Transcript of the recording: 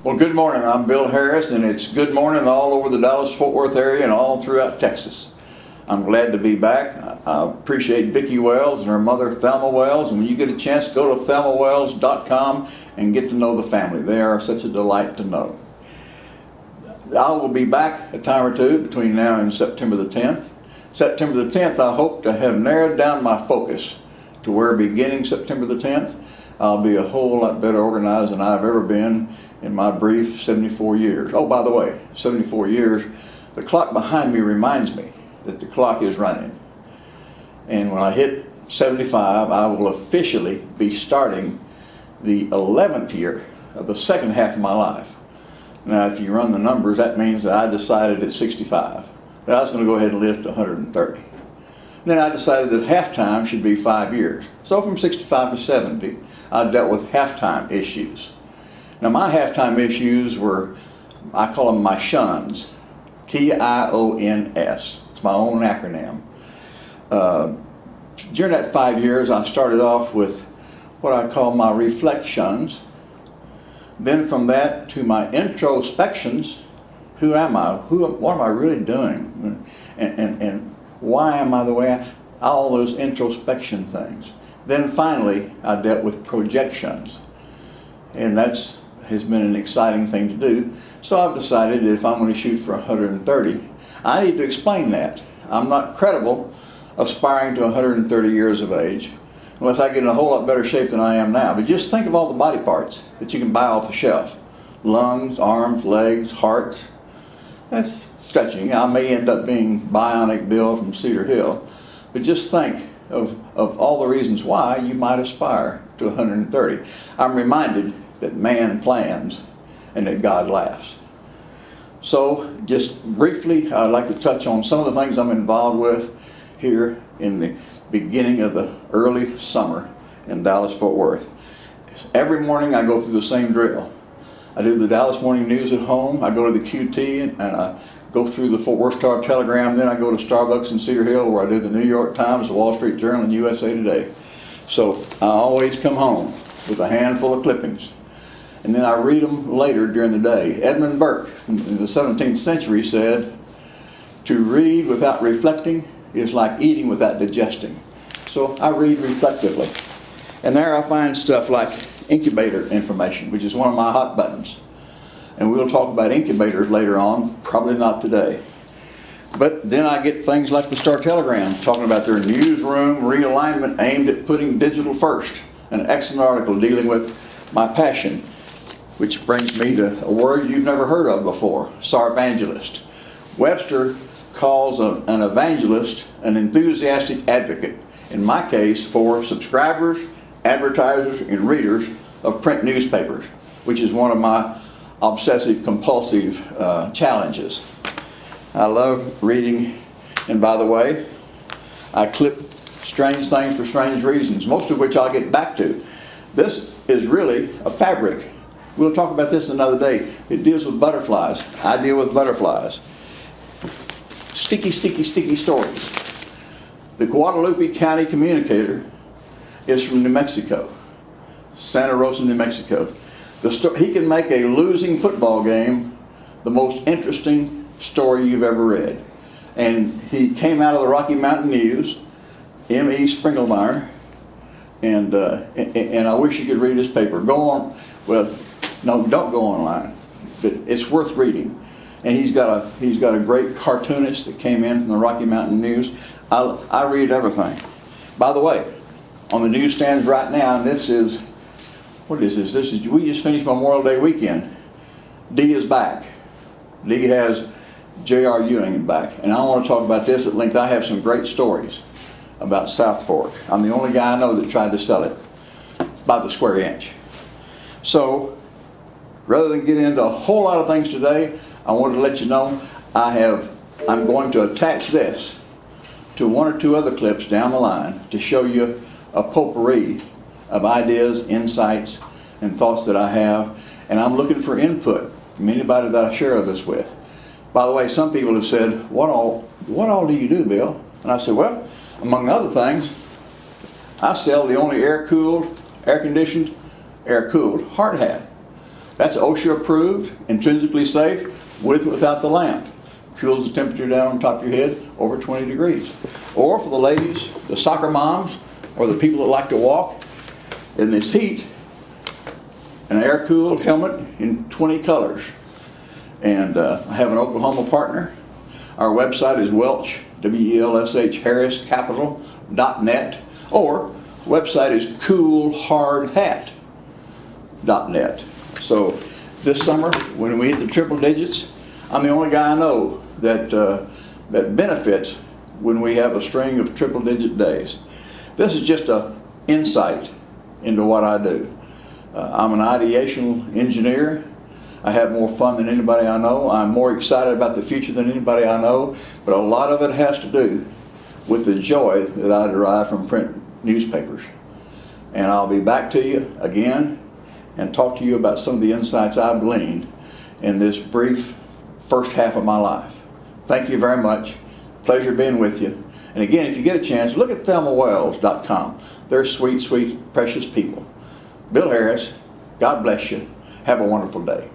Well, good morning. I'm Bill Harris, and it's good morning all over the Dallas-Fort Worth area and all throughout Texas. I'm glad to be back. I appreciate Vicki Wells and her mother, Thelma Wells, and when you get a chance, go to thelmawells.com and get to know the family. They are such a delight to know. I will be back a time or two between now and September the 10th. September the 10th, I hope to have narrowed down my focus to where beginning September the 10th, I'll be a whole lot better organized than I've ever been in my brief 74 years. Oh, by the way, 74 years, the clock behind me reminds me that the clock is running. And when I hit 75, I will officially be starting the 11th year of the second half of my life. Now, if you run the numbers, that means that I decided at 65 that I was going to go ahead and live to 130. Then I decided that halftime should be 5 years. So from 65 to 70, I dealt with halftime issues. Now my halftime issues were, I call them my shuns, T-I-O-N-S. It's my own acronym. During that 5 years, I started off with what I call my reflections. Then from that to my introspections, who am I? What am I really doing? And why am I the way I am? All those introspection things. Then finally, I dealt with projections. And that's has been an exciting thing to do. So I've decided that if I'm going to shoot for 130, I need to explain that. I'm not credible aspiring to 130 years of age unless I get in a whole lot better shape than I am now. But just think of all the body parts that you can buy off the shelf. Lungs, arms, legs, hearts. That's stretching. I may end up being Bionic Bill from Cedar Hill. But just think of all the reasons why you might aspire to 130. I'm reminded that man plans and that God laughs. So just briefly, I'd like to touch on some of the things I'm involved with here in the beginning of the early summer in Dallas-Fort Worth. Every morning I go through the same drill. I do the Dallas Morning News at home, I go to the QT and I go through the Fort Worth Star-Telegram, then I go to Starbucks in Cedar Hill where I do the New York Times, the Wall Street Journal, and USA Today. So I always come home with a handful of clippings. And then I read them later during the day. Edmund Burke in the 17th century said, "To read without reflecting is like eating without digesting." So I read reflectively. And there I find stuff like incubator information, which is one of my hot buttons. And we'll talk about incubators later on, probably not today. But then I get things like the Star-Telegram talking about their newsroom realignment aimed at putting digital first. An excellent article dealing with my passion, which brings me to a word you've never heard of before, SARVangelist. Webster calls an evangelist an enthusiastic advocate, in my case for subscribers, advertisers, and readers of print newspapers, which is one of my obsessive compulsive challenges. I love reading, and by the way, I clip strange things for strange reasons, most of which I'll get back to. This is really a fabric. We'll talk about this another day. It deals with butterflies. I deal with butterflies. Sticky, sticky, sticky stories. The Guadalupe County Communicator is from New Mexico, Santa Rosa, New Mexico. He can make a losing football game the most interesting story you've ever read. And he came out of the Rocky Mountain News, M.E. Springelmeyer, and I wish you could read his paper. Go on, well, no, don't go online, but it's worth reading. And he's got a great cartoonist that came in from the Rocky Mountain News. I read everything. By the way, on the newsstands right now, and this is, what is this? We just finished Memorial Day weekend. D is back. D has J.R. Ewing back. And I want to talk about this at length. I have some great stories about South Fork. I'm the only guy I know that tried to sell it by the square inch. So, rather than get into a whole lot of things today, I wanted to let you know I'm going to attach this to one or two other clips down the line to show you a potpourri of ideas, insights, and thoughts that I have. And I'm looking for input from anybody that I share this with. By the way, some people have said, what all do you do, Bill? And I said, well, among other things, I sell the only air-conditioned, air-cooled hard hat. That's OSHA approved, intrinsically safe, with or without the lamp. Cools the temperature down on top of your head over 20 degrees. Or for the ladies, the soccer moms, or the people that like to walk in this heat, an air-cooled helmet in 20 colors. And I have an Oklahoma partner. Our website is Welch, W-E-L-S-H, Harris, capital.net, or website is coolhardhat.net. So this summer, when we hit the triple digits, I'm the only guy I know that benefits when we have a string of triple digit days. This is just an insight into what I do. I'm an ideational engineer. I have more fun than anybody I know. I'm more excited about the future than anybody I know, but a lot of it has to do with the joy that I derive from print newspapers. And I'll be back to you again and talk to you about some of the insights I've gleaned in this brief first half of my life. Thank you very much. Pleasure being with you. And again, if you get a chance, look at thelmawells.com. They're sweet, sweet, precious people. Bill Harris, God bless you. Have a wonderful day.